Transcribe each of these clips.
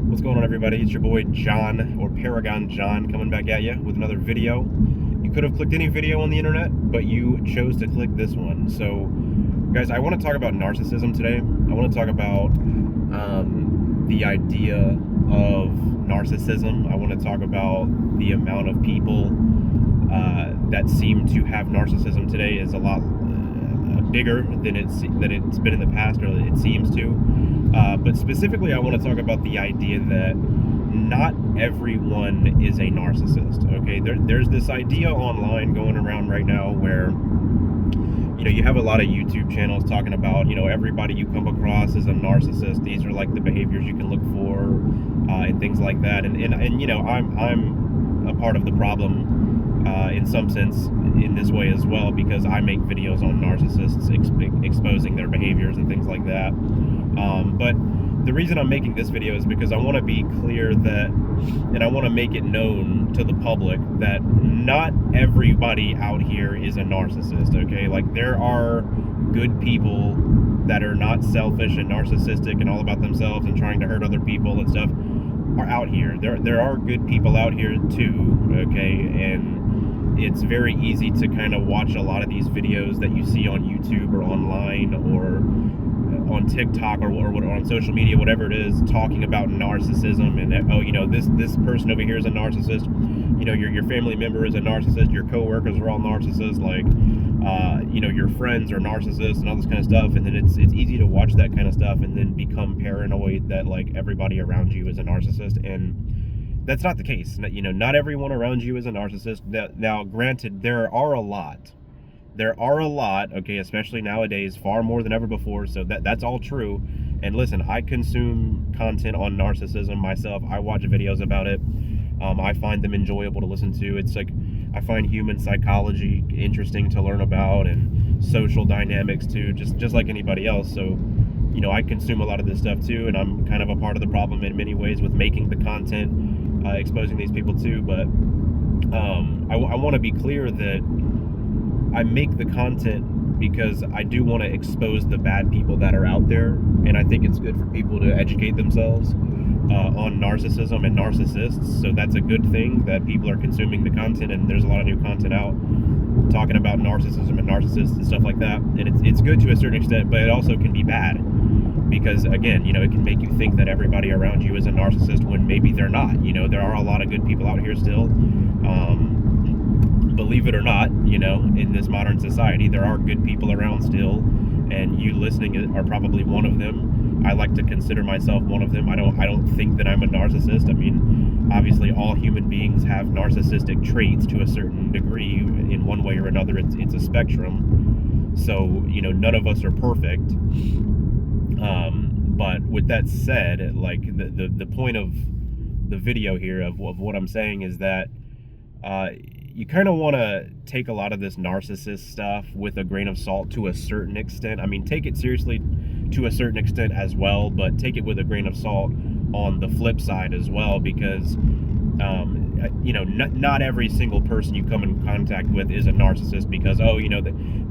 What's going on, everybody? It's your boy John, or Paragon John, coming back at you with another video. You could have clicked any video on the internet, but you chose to click this one. So, guys, I want to talk about narcissism today. I want to talk about the idea of narcissism. I want to talk about the amount of people that seem to have narcissism today is a lot bigger than it's been in the past, or it seems to. But specifically, I want to talk about the idea that not everyone is a narcissist. Okay, there's this idea online going around right now where you have a lot of YouTube channels talking about everybody you come across is a narcissist. These are like the behaviors you can look for and things like that. And I'm a part of the problem in some sense in this way as well, because I make videos on narcissists exposing their behaviors and things like that. But the reason I'm making this video is because I want to be clear that, and I want to make it known to the public that not everybody out here is a narcissist, okay? Like, there are good people that are not selfish and narcissistic and all about themselves and trying to hurt other people and stuff are out here. There are good people out here too, okay? And it's very easy to kind of watch a lot of these videos that you see on YouTube or online or on TikTok or on social media, whatever it is, talking about narcissism and this person over here is a narcissist. Your family member is a narcissist. Your coworkers are all narcissists. Like, your friends are narcissists and all this kind of stuff. And then it's easy to watch that kind of stuff and then become paranoid that like everybody around you is a narcissist. And that's not the case. Not everyone around you is a narcissist. Now, granted, there are a lot, okay, especially nowadays, far more than ever before, so that's all true. And listen, I consume content on narcissism myself. I watch videos about it. I find them enjoyable to listen to. It's like, I find human psychology interesting to learn about, and social dynamics too, just like anybody else. So, I consume a lot of this stuff too, and I'm kind of a part of the problem in many ways with making the content, exposing these people too. But I want to be clear that I make the content because I do want to expose the bad people that are out there, and I think it's good for people to educate themselves on narcissism and narcissists. So that's a good thing that people are consuming the content, and there's a lot of new content out talking about narcissism and narcissists and stuff like that. And it's good to a certain extent, but it also can be bad because, again, it can make you think that everybody around you is a narcissist when maybe they're not. There are a lot of good people out here still. Believe it or not, in this modern society, there are good people around still, and you listening are probably one of them. I like to consider myself one of them. I don't think that I'm a narcissist. I mean, obviously, all human beings have narcissistic traits to a certain degree in one way or another. It's a spectrum. So, none of us are perfect. But with that said, like, the point of the video here of what I'm saying is that you kind of want to take a lot of this narcissist stuff with a grain of salt to a certain extent. I mean, take it seriously to a certain extent as well, but take it with a grain of salt on the flip side as well, because not every single person you come in contact with is a narcissist because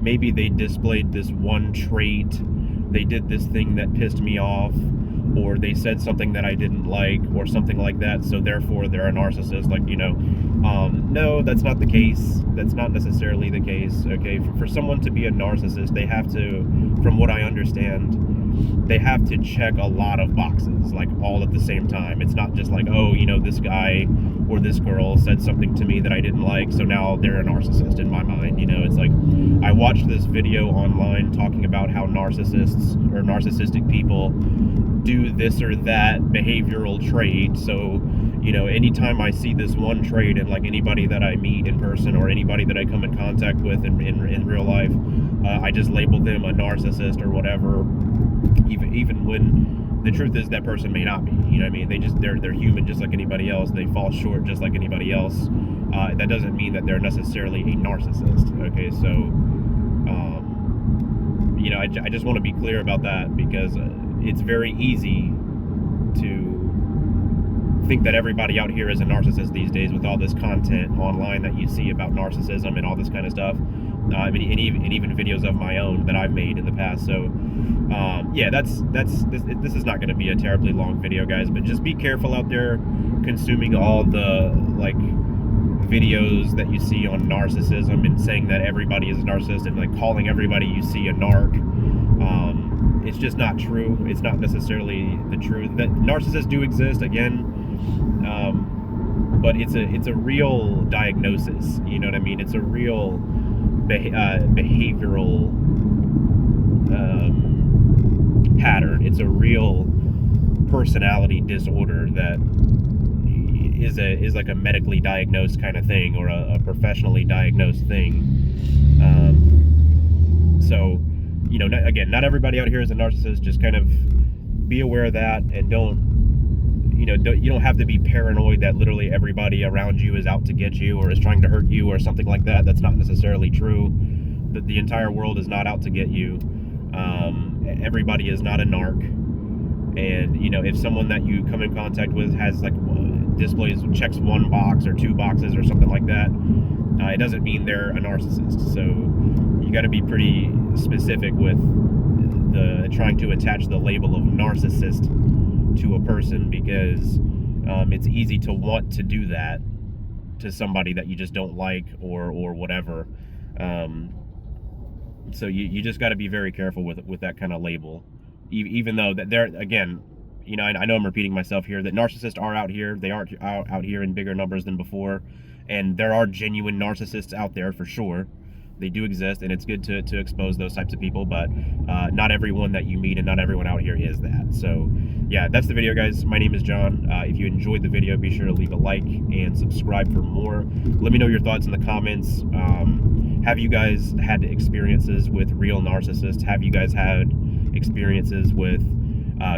maybe they displayed this one trait, they did this thing that pissed me off, or they said something that I didn't like, or something like that, so therefore they're a narcissist. Like, no, that's not the case. That's not necessarily the case, okay? For someone to be a narcissist, they have to, from what I understand, they have to check a lot of boxes, like, all at the same time. It's not just like, this guy or this girl said something to me that I didn't like, so now they're a narcissist in my mind. It's like, I watched this video online talking about how narcissists or narcissistic people do this or that behavioral trait. So, anytime I see this one trait in like anybody that I meet in person or anybody that I come in contact with in real life, I just label them a narcissist or whatever, even when the truth is that person may not be. I mean, they're human just like anybody else. They fall short just like anybody else. That doesn't mean that they're necessarily a narcissist. Okay, so I just want to be clear about that, because it's very easy to think that everybody out here is a narcissist these days with all this content online that you see about narcissism and all this kind of stuff. and even videos of my own that I've made in the past. So yeah, this is not going to be a terribly long video, guys, but just be careful out there consuming all the like videos that you see on narcissism and saying that everybody is a narcissist and like calling everybody you see a narc. It's just not true. It's not necessarily the truth. That narcissists do exist, again, but it's a real diagnosis. You know what I mean? It's a real behavioral pattern. It's a real personality disorder that is like a medically diagnosed kind of thing, or a professionally diagnosed thing. So, you know, again, not everybody out here is a narcissist. Just kind of be aware of that, and you don't have to be paranoid that literally everybody around you is out to get you or is trying to hurt you or something like that. That's not necessarily true. The entire world is not out to get you. Everybody is not a narc. And, you know, if someone that you come in contact with has like checks one box or two boxes or something like that, it doesn't mean they're a narcissist. So you got to be pretty specific with trying to attach the label of narcissist to a person, because it's easy to want to do that to somebody that you just don't like or whatever. So you just got to be very careful with that kind of label, even though that they're, again, you know, I know I'm repeating myself here, that narcissists are out here. They are out here in bigger numbers than before, and there are genuine narcissists out there for sure. They do exist, and it's good to expose those types of people, but not everyone that you meet and not everyone out here is that. So yeah, that's the video, guys. My name is John. If you enjoyed the video, be sure to leave a like and subscribe for more. Let me know your thoughts in the comments. Have you guys had experiences with real narcissists? Have you guys had experiences with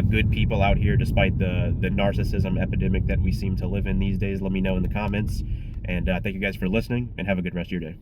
good people out here despite the narcissism epidemic that we seem to live in these days? Let me know in the comments. And thank you guys for listening, and have a good rest of your day.